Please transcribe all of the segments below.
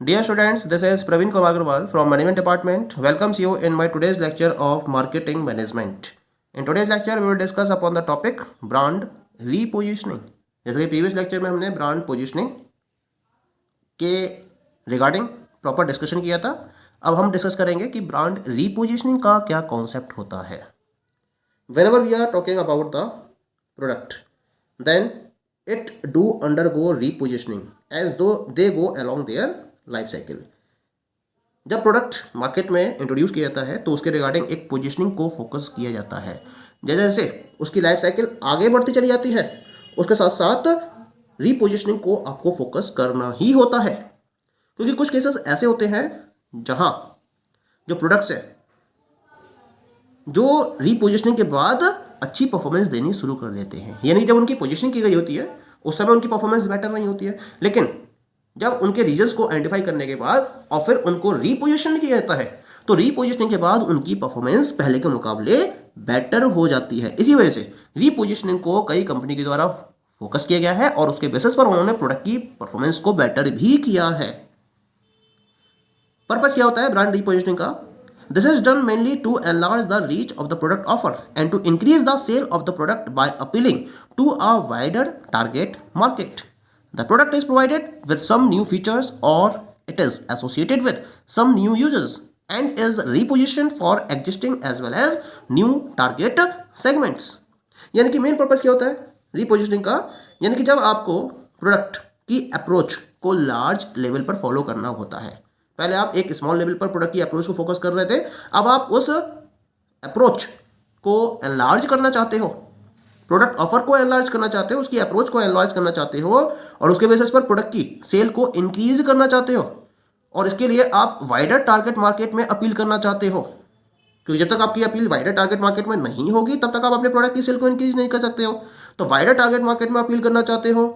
Dear students, this is Praveen Kumar Agarwal from Management Department. Welcomes you in my today's lecture of Marketing Management. In today's lecture, we will discuss upon the topic brand repositioning. जैसे कि previous lecture में हमने brand positioning के regarding proper discussion किया था, अब हम discuss करेंगे कि ब्रांड रीपोजिशनिंग का क्या कॉन्सेप्ट होता है. Whenever we are talking about the product, then it do undergo repositioning as though they go along their life cycle. जब प्रोडक्ट मार्केट में इंट्रोड्यूस किया जाता है तो उसके रिगार्डिंग एक पोजीशनिंग को फोकस किया जाता है. जैसे जैसे उसकी लाइफ साइकिल आगे बढ़ती चली जाती है, उसके साथ साथ रीपोजिशनिंग को आपको फोकस करना ही होता है. क्योंकि कुछ केसेस ऐसे होते हैं जहां जो प्रोडक्ट्स है जो रीपोजिशनिंग के बाद अच्छी परफॉर्मेंस देनी शुरू कर देते हैं. यानी जब उनकी पोजीशनिंग की गई होती है उस समय उनकी परफॉर्मेंस बेटर नहीं होती है, लेकिन जब उनके रीजन्स को आइडेंटिफाई करने के बाद और फिर उनको रीपोजिशन किया जाता है तो रीपोजिशनिंग के बाद उनकी परफॉर्मेंस पहले के मुकाबले बेटर हो जाती है. इसी वजह से रीपोजिशनिंग को कई कंपनी के द्वारा फोकस किया गया है और उसके बेसिस पर उन्होंने प्रोडक्ट की परफॉर्मेंस को बेटर भी किया है. पर्पस क्या होता है ब्रांड रीपोजिशनिंग का? This is done mainly to enlarge the reach of the product offer and to increase the sale of the product by appealing to a wider target market. The product is provided with some new features or it is associated with some new users and is repositioned for existing as well as new target segments. यानी कि main purpose क्या होता है repositioning का? यानी कि जब आपको प्रोडक्ट की अप्रोच को लार्ज लेवल पर फॉलो करना होता है. पहले आप एक स्मॉल लेवल पर प्रोडक्ट की अप्रोच को फोकस कर रहे थे, अब आप उस अप्रोच को एनलार्ज करना चाहते हो, प्रोडक्ट ऑफर को एनलार्ज करना चाहते हो, उसकी अप्रोच को एनलार्ज करना चाहते हो और उसके बेसिस पर प्रोडक्ट की सेल को इंक्रीज करना चाहते हो और इसके लिए आप वाइडर टारगेट मार्केट में अपील करना चाहते हो. क्योंकि जब तक आपकी अपील वाइडर टारगेट मार्केट में नहीं होगी तब तक आप अपने प्रोडक्ट की सेल को इंक्रीज नहीं कर सकते हो. तो वाइडर टारगेट मार्केट में अपील करना चाहते हो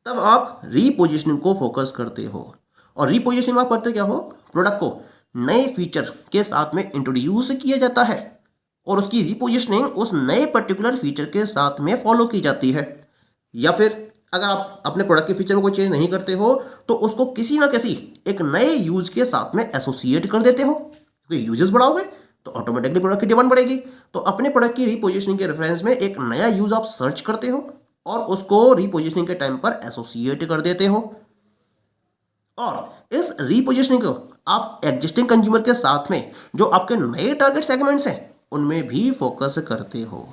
तब आप रीपोजिशनिंग को फोकस करते हो. और रीपोजिशनिंग आप करते क्या हो? प्रोडक्ट को नए फीचर के साथ में इंट्रोड्यूस किया जाता है और उसकी रीपोजिशनिंग उस नए पर्टिकुलर फीचर के साथ में फॉलो की जाती है. या फिर अगर आप अपने प्रोडक्ट के फीचर में कोई चेंज नहीं करते हो तो उसको किसी ना किसी एक नए यूज के साथ में एसोसिएट कर देते हो. क्योंकि यूजेस बढ़ाओगे तो ऑटोमेटिकली प्रोडक्ट की डिमांड बढ़ेगी. तो अपने प्रोडक्ट की रीपोजिशनिंग के रेफरेंस में एक नया यूज आप सर्च करते हो और उसको रीपोजिशनिंग के टाइम पर एसोसिएट कर देते हो और इस रीपोजिशनिंग को आप एग्जिस्टिंग कंज्यूमर के साथ में जो आपके नए टारगेट सेगमेंट्स हैं उनमें भी फोकस करते हो.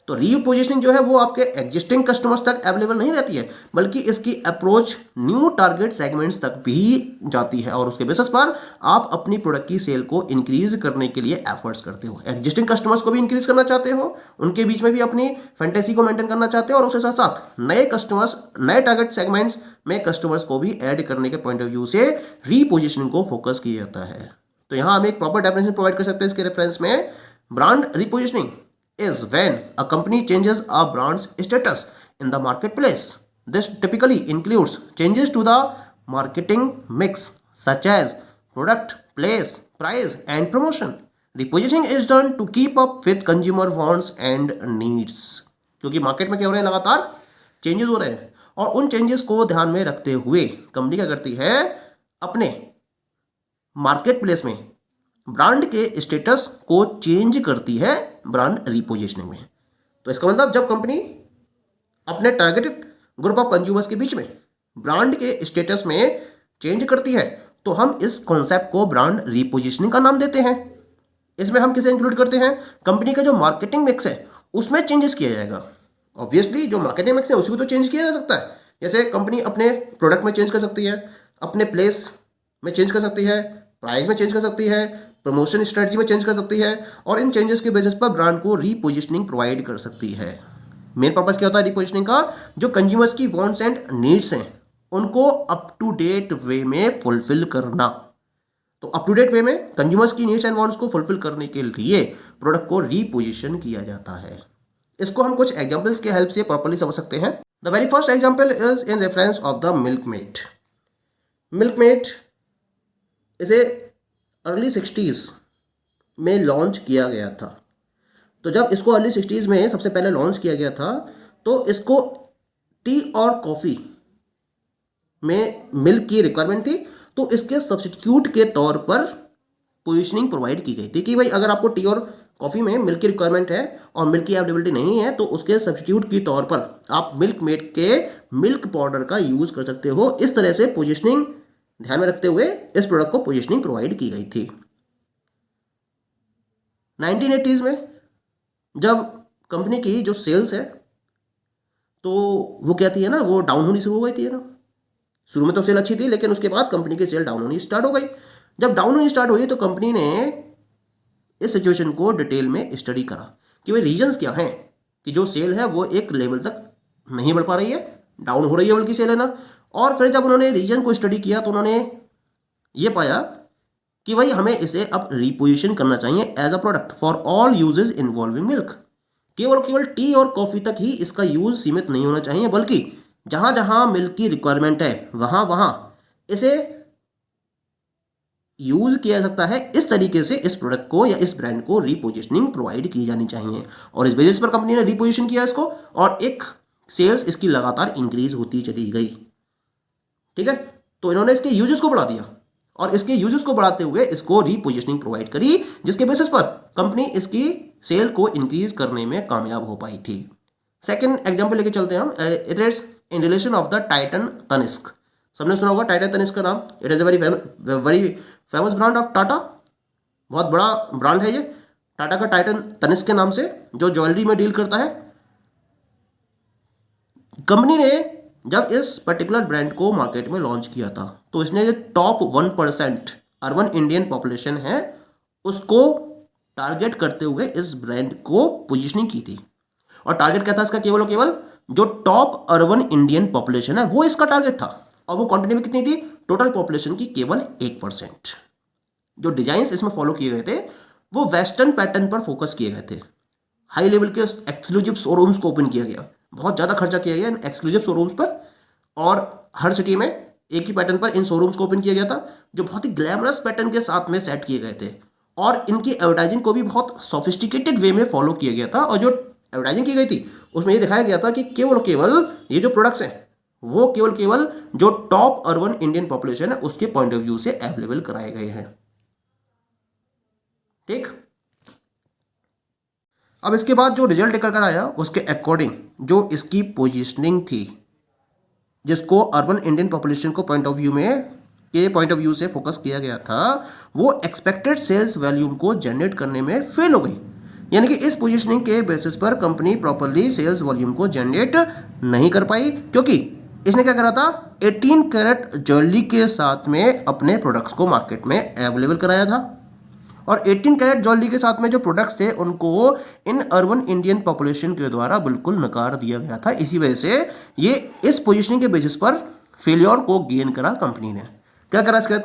तो रीपोजिशनिंग जो है वो आपके एग्जिस्टिंग कस्टमर्स तक अवेलेबल नहीं रहती है, बल्कि इसकी अप्रोच न्यू टारगेट सेगमेंट्स तक भी जाती है और उसके बेसिस पर आप अपनी प्रोडक्ट की सेल को इंक्रीज करने के लिए एफर्ट्स करते हो. एग्जिस्टिंग कस्टमर्स को भी इंक्रीज करना चाहते हो, उनके बीच में भी अपनी फैंटेसी को मेंटेन करना चाहते हो और उसके साथ साथ नए कस्टमर्स, नए टारगेट सेगमेंट्स में कस्टमर्स को भी ऐड करने के पॉइंट ऑफ व्यू से रीपोजिशनिंग को फोकस किया जाता है. तो यहाँ हम एक प्रॉपर डेफिनेशन प्रोवाइड कर सकते हैं इसके रेफरेंस में. Brand repositioning is when a company changes a brand's status in the marketplace. This typically includes changes to the marketing mix such as product, place, price and promotion. Repositioning is done to keep up with consumer wants and needs. क्योंकि market में क्या हो रहे हैं, लगातार changes हो रहे हैं और उन चेंजेस को ध्यान में रखते हुए कंपनी क्या करती है, अपने मार्केट प्लेस में ब्रांड के स्टेटस को चेंज करती है ब्रांड रीपोजिशनिंग में. तो इसका मतलब जब कंपनी अपने टारगेटेड ग्रुप ऑफ कंज्यूमर्स के बीच में ब्रांड के स्टेटस में चेंज करती है तो हम इस कॉन्सेप्ट को ब्रांड रीपोजिशनिंग का नाम देते हैं. इसमें हम किसे इंक्लूड करते हैं? कंपनी का जो मार्केटिंग मिक्स है उसमें चेंजेस किया जाएगा. ऑब्वियसली जो मार्केटिंग मिक्स है उसी को तो चेंज किया जा सकता है. जैसे कंपनी अपने प्रोडक्ट में चेंज कर सकती है, अपने प्लेस में चेंज कर सकती है, प्राइस में चेंज कर सकती है, प्रमोशन स्ट्रेटजी में चेंज कर सकती है और इन चेंजेस के बेसिस पर ब्रांड को रीपोजिशनिंग प्रोवाइड कर सकती है. मेन पर्पस क्या होता है रीपोजिशनिंग का? जो कंज्यूमर्स की वांट्स एंड नीड्स हैं उनको अप टू डेट वे में फुलफिल करना. तो अप टू डेट वे में कंज्यूमर्स की नीड्स एंड वांट्स को फुलफिल करने के लिए प्रोडक्ट को रीपोजिशन किया जाता है. इसको हम कुछ एग्जाम्पल्स के हेल्प से प्रॉपर्ली समझ सकते हैं. The very first example is in reference of the Milkmaid. Milkmaid इसे अर्ली 60s में लॉन्च किया गया था. तो जब इसको अर्ली 60s में सबसे पहले लॉन्च किया गया था तो इसको टी और कॉफ़ी में मिल्क की रिक्वायरमेंट थी तो इसके सब्स्टिट्यूट के तौर पर पोजीशनिंग प्रोवाइड की गई थी कि भाई अगर आपको टी और कॉफ़ी में मिल्क की रिक्वायरमेंट है और मिल्क की अवेलेबिलिटी नहीं है तो उसके सब्स्टिट्यूट के तौर पर आप मिल्क मेड के मिल्क पाउडर का यूज़ कर सकते हो। इस तरह से पोजीशनिंग ध्यान में रखते हुए इस प्रोडक्ट को पोजीशनिंग प्रोवाइड की गई थी। 1980s में जब कंपनी की जो सेल्स है तो वो क्या थी है ना, वो डाउन होनी शुरू हो गई थी है ना। शुरू में तो सेल अच्छी थी लेकिन उसके बाद कंपनी की सेल डाउन होनी स्टार्ट हो गई। जब डाउन होनी स्टार्ट हुई तो कंपनी ने इस सिचुएशन को डिटेल में स्टडी करा कि भाई रीजंस क्या हैं कि जो सेल है वो एक लेवल तक नहीं बढ़ पा रही है, डाउन हो रही है बल्कि सेल है ना। और फिर जब उन्होंने रीजन को स्टडी किया तो उन्होंने ये पाया कि भाई हमें इसे अब रिपोजिशन करना चाहिए as a product for all uses involving milk. केवल टी और कॉफ़ी तक ही इसका यूज सीमित नहीं होना चाहिए बल्कि जहां जहां मिल्क की रिक्वायरमेंट है वहां वहां इसे यूज किया जा सकता है। इस तरीके से इस प्रोडक्ट को या इस ब्रांड को रिपोजिशनिंग प्रोवाइड की जानी चाहिए और इस बेसिस पर कंपनी ने रिपोजिशन किया इसको और एक सेल्स इसकी लगातार इंक्रीज होती चली गई। ठीक है, तो इन्होंने इसके यूजेस को बढ़ा दिया और इसके यूजेस को बढ़ाते हुए इसको रिपोजिशनिंग प्रोवाइड करी जिसके बेसिस पर कंपनी इसकी सेल को इंक्रीज करने में कामयाब हो पाई थी। सेकंड एग्जांपल लेके चलते हैं हम। It is in relation of the Titan Tanishq. सबने सुना होगा टाइटन तनिष्क का नाम। It is a very famous brand of Tata. बहुत बड़ा ब्रांड है ये टाटा का, टाइटन तनिष्क के नाम से, जो ज्वेलरी में डील करता है। कंपनी ने जब इस पर्टिकुलर ब्रांड को मार्केट में लॉन्च किया था तो इसने जो टॉप 1% अर्बन इंडियन पॉपुलेशन है उसको टारगेट करते हुए इस ब्रांड को पोजीशनिंग की थी। और टारगेट क्या था इसका? केवल और केवल जो टॉप अर्बन इंडियन पॉपुलेशन है वो इसका टारगेट था। और वो क्वांटिटी में कितनी थी? टोटल पॉपुलेशन की केवल 1%। जो डिजाइन इसमें फॉलो किए गए थे वो वेस्टर्न पैटर्न पर फोकस किए गए थे। हाई लेवल के एक्सक्लूसिव शोरूम्स को ओपन किया गया, बहुत ज़्यादा खर्चा किया गया इन एक्सक्लूसिव शोरूम्स पर और हर सिटी में एक ही पैटर्न पर इन शोरूम्स को ओपन किया गया था जो बहुत ही ग्लैमरस पैटर्न के साथ में सेट किए गए थे। और इनकी एडवर्टाइजिंग को भी बहुत सोफिस्टिकेटेड वे में फॉलो किया गया था। और जो एडवर्टाइजिंग की गई थी उसमें ये दिखाया गया था कि केवल ये जो प्रोडक्ट्स हैं वो केवल जो टॉप अर्बन इंडियन पॉपुलेशन है उसके पॉइंट ऑफ व्यू से अवेलेबल कराए गए हैं। ठीक, अब इसके बाद जो रिजल्ट निकल कर आया उसके अकॉर्डिंग जो इसकी पोजीशनिंग थी जिसको अर्बन इंडियन पॉपुलेशन को पॉइंट ऑफ व्यू से फोकस किया गया था वो एक्सपेक्टेड सेल्स वॉल्यूम को जनरेट करने में फेल हो गई। यानी कि इस पोजीशनिंग के बेसिस पर कंपनी प्रॉपरली सेल्स वॉल्यूम को जनरेट नहीं कर पाई क्योंकि इसने क्या करा था? 18 कैरेट ज्वेलरी के साथ में अपने प्रोडक्ट्स को मार्केट में अवेलेबल कराया था। और 18 कैरेट ज्वेलरी के साथ में जो प्रोडक्ट्स थे उनको इन अर्बन इंडियन पॉपुलेशन के द्वारा बिल्कुल नकार दिया गया था। इसी वजह से ये इस पोजीशनिंग के बेसिस पर फेलियर को गेन करा कंपनी ने। क्या करा इसके बाद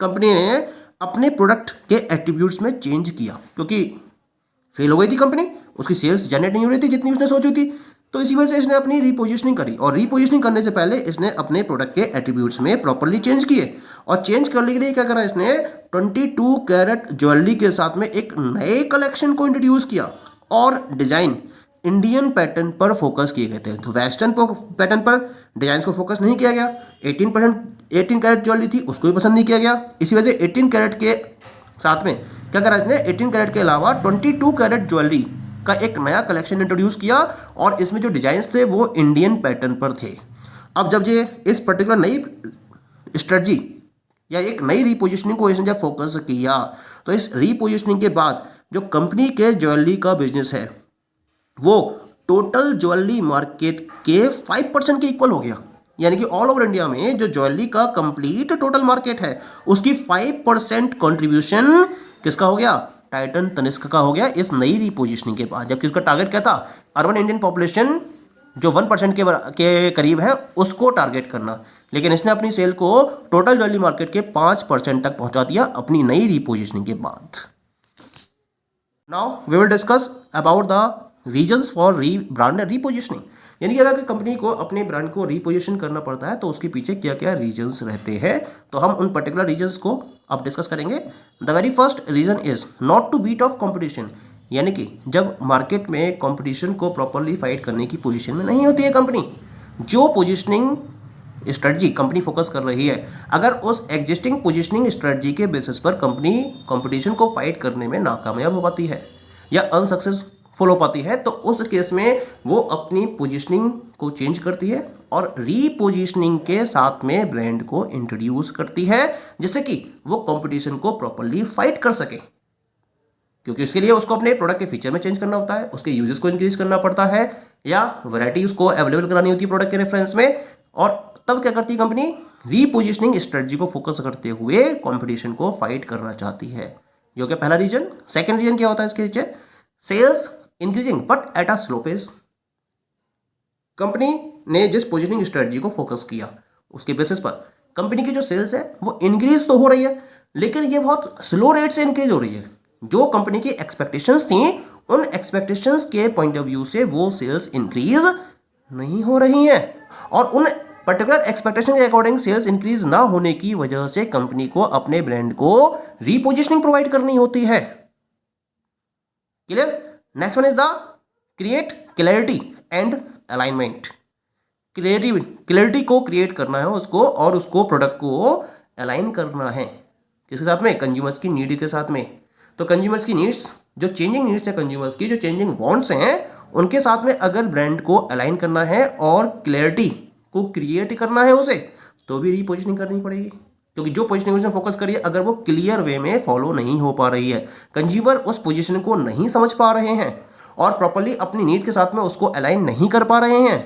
कंपनी ने अपने प्रोडक्ट के एट्रीब्यूट्स में चेंज किया क्योंकि फेल हो गई थी कंपनी, उसकी सेल्स जनरेट नहीं हो रही थी जितनी उसने सोची थी। तो इसी वजह से इसने अपनी रिपोजिशनिंग करी और रिपोजिशनिंग करने से पहले इसने अपने प्रोडक्ट के एट्रीब्यूट्स में प्रॉपर्ली चेंज किए। और चेंज करने के लिए क्या करा इसने? 22 कैरेट ज्वेलरी के साथ में एक नए कलेक्शन को इंट्रोड्यूस किया और डिजाइन इंडियन पैटर्न पर फोकस किए गए थे। तो वेस्टर्न पैटर्न पर डिजाइन को फोकस नहीं किया गया। 18 कैरेट ज्वेलरी थी उसको भी पसंद नहीं किया गया। इसी वजह से 18 कैरेट के साथ में क्या करा इसने? 18 कैरेट के अलावा 22 कैरेट ज्वेलरी का एक नया कलेक्शन इंट्रोड्यूस किया और इसमें जो डिजाइन्स थे वो इंडियन पैटर्न पर थे। अब जब ये इस पर्टिकुलर नई स्ट्रेटजी या एक नई रिपोजिशनिंग को इसने जब फोकस किया तो इस रिपोजिशनिंग के बाद जो कंपनी के ज्वेलरी का बिजनेस है वो टोटल ज्वेलरी मार्केट के 5% के इक्वल हो गया। यानी कि ऑल ओवर इंडिया में जो ज्वेलरी का कंप्लीट टोटल मार्केट है उसकी 5% कंट्रीब्यूशन किसका हो गया? टाइटन तनिष्क का हो गया इस नई रिपोजिशनिंग के बाद। जबकि उसका टारगेट क्या था? अर्बन इंडियन पॉपुलेशन जो 1% के करीब है उसको टारगेट करना, लेकिन इसने अपनी सेल को टोटल ज्वेलरी मार्केट के 5% तक पहुंचा दिया अपनी नई रिपोजिशनिंग के बाद। Now we will discuss about the reasons for brand repositioning. यानी कि अगर कंपनी को अपने ब्रांड को रिपोजिशन करना पड़ता है तो उसके पीछे क्या क्या रीजंस रहते हैं, तो हम उन पर्टिकुलर रीजंस को अब डिस्कस करेंगे। The very first reason is not to beat of competition. यानी कि जब मार्केट में कंपटीशन को प्रॉपरली फाइट करने की पोजीशन में नहीं होती है कंपनी, जो पोजीशनिंग स्ट्रेटजी कंपनी फोकस कर रही है, अगर उस एग्जिस्टिंग पोजीशनिंग स्ट्रेटजी के बेसिस पर कंपनी कंपटीशन को फाइट करने में नाकामयाब हो पाती है या अनसक्सेसफुल हो पाती है, तो उस केस में वो अपनी पोजीशनिंग को चेंज करती है और रीपोजिशनिंग के साथ में ब्रांड को इंट्रोड्यूस करती है, जिससे कि वो कंपटीशन को प्रॉपर्ली फाइट कर सके। क्योंकि उसके लिए उसको अपने प्रोडक्ट के फीचर में चेंज करना होता है, उसके यूजेस को इंक्रीज करना पड़ता है या वैरायटी उसको अवेलेबल करानी होती है प्रोडक्ट के रेफरेंस में। और तब क्या करती है कंपनी, रीपोजिशनिंग स्ट्रेटजी को फोकस करते हुए कंपटीशन को फाइट करना चाहती है। ये हो गया पहला रीजन। सेकंड रीजन क्या होता है इसके नीचे, sales increasing but at a slow pace. Company ने जिस पोजिशनिंग स्ट्रेटजी को फोकस किया उसके बेसिस पर कंपनी की जो सेल्स है वो इंक्रीज तो हो रही है, लेकिन ये बहुत स्लो रेट से इंक्रीज हो रही है। जो कंपनी की एक्सपेक्टेशंस थी उन एक्सपेक्टेशंस के पॉइंट ऑफ व्यू से वो सेल्स इंक्रीज नहीं हो रही हैं, और उन पर्टिकुलर एक्सपेक्टेशन के अकॉर्डिंग सेल्स इंक्रीज ना होने की वजह से कंपनी को अपने ब्रांड को रीपोजिशनिंग प्रोवाइड करनी होती है। Clear? Next one is the create clarity and alignment. Clarity को क्रिएट करना है उसको, और उसको प्रोडक्ट को अलाइन करना है किसके साथ में, कंज्यूमर्स की नीड के साथ में। तो कंज्यूमर्स की नीड्स, जो चेंजिंग नीड्स है कंज्यूमर्स की, जो चेंजिंग वांट्स हैं, उनके साथ में अगर ब्रांड को अलाइन करना है और क्लैरिटी को क्रिएट करना है उसे, तो भी रीपोजिशनिंग करनी पड़ेगी। क्योंकि जो पोजिशनिंग उसने फोकस करी है अगर वो क्लियर वे में फॉलो नहीं हो पा रही है, कंज्यूमर उस पोजीशन को नहीं समझ पा रहे हैं और प्रॉपर्ली अपनी नीड के साथ में उसको अलाइन नहीं कर पा रहे हैं,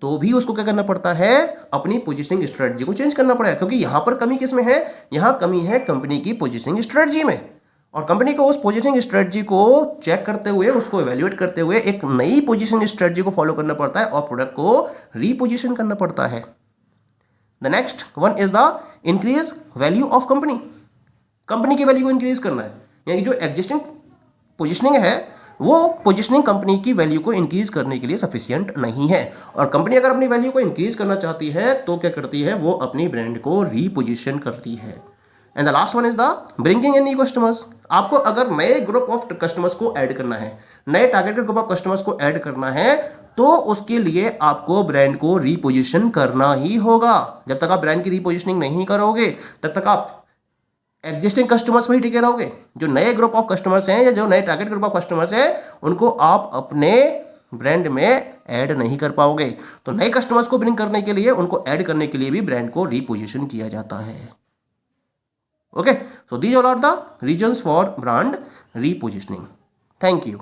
तो भी उसको क्या करना पड़ता है, अपनी पोजीशनिंग स्ट्रेटजी को चेंज करना पड़ेगा। क्योंकि यहां पर कमी किस में है, यहां कमी है कंपनी की पोजीशनिंग स्ट्रेटजी में, और कंपनी को उस पोजीशनिंग स्ट्रेटजी को चेक करते हुए, उसको इवैल्यूएट करते हुए एक नई पोजीशनिंग स्ट्रेटजी को फॉलो करना पड़ता है और प्रोडक्ट को रीपोजिशन करना पड़ता है। The next one is the increase value of company. Company की वैल्यू को इंक्रीज करना है, यानी जो एग्जिस्टिंग पोजीशनिंग है वो पोजीशनिंग कंपनी की वैल्यू को इंक्रीज करने के लिए सफिशिएंट नहीं है, और कंपनी अगर अपनी वैल्यू को इंक्रीज करना चाहती है तो क्या करती है, वो अपनी ब्रांड को रीपोजिशन करती है। And the last one is the bringing in new customers. आपको अगर नए ग्रुप ऑफ कस्टमर्स को ऐड करना है, नए टारगेटेड ग्रुप ऑफ कस्टमर्स को ऐड करना है, तो उसके लिए आपको ब्रांड को रीपोजिशन करना ही होगा। जब तक आप ब्रांड की रीपोजिशनिंग नहीं करोगे तब तक आप एग्जिस्टिंग कस्टमर्स में ही टिके रहोगे। जो नए ग्रुप ऑफ कस्टमर्स हैं या जो नए टारगेट ग्रुप ऑफ कस्टमर्स हैं उनको आप अपने ब्रांड में ऐड नहीं कर पाओगे। तो नए कस्टमर्स को ब्रिंग करने के लिए, उनको ऐड करने के लिए भी ब्रांड को रीपोजिशन किया जाता है। Okay, so these all are the reasons for brand repositioning. Thank you.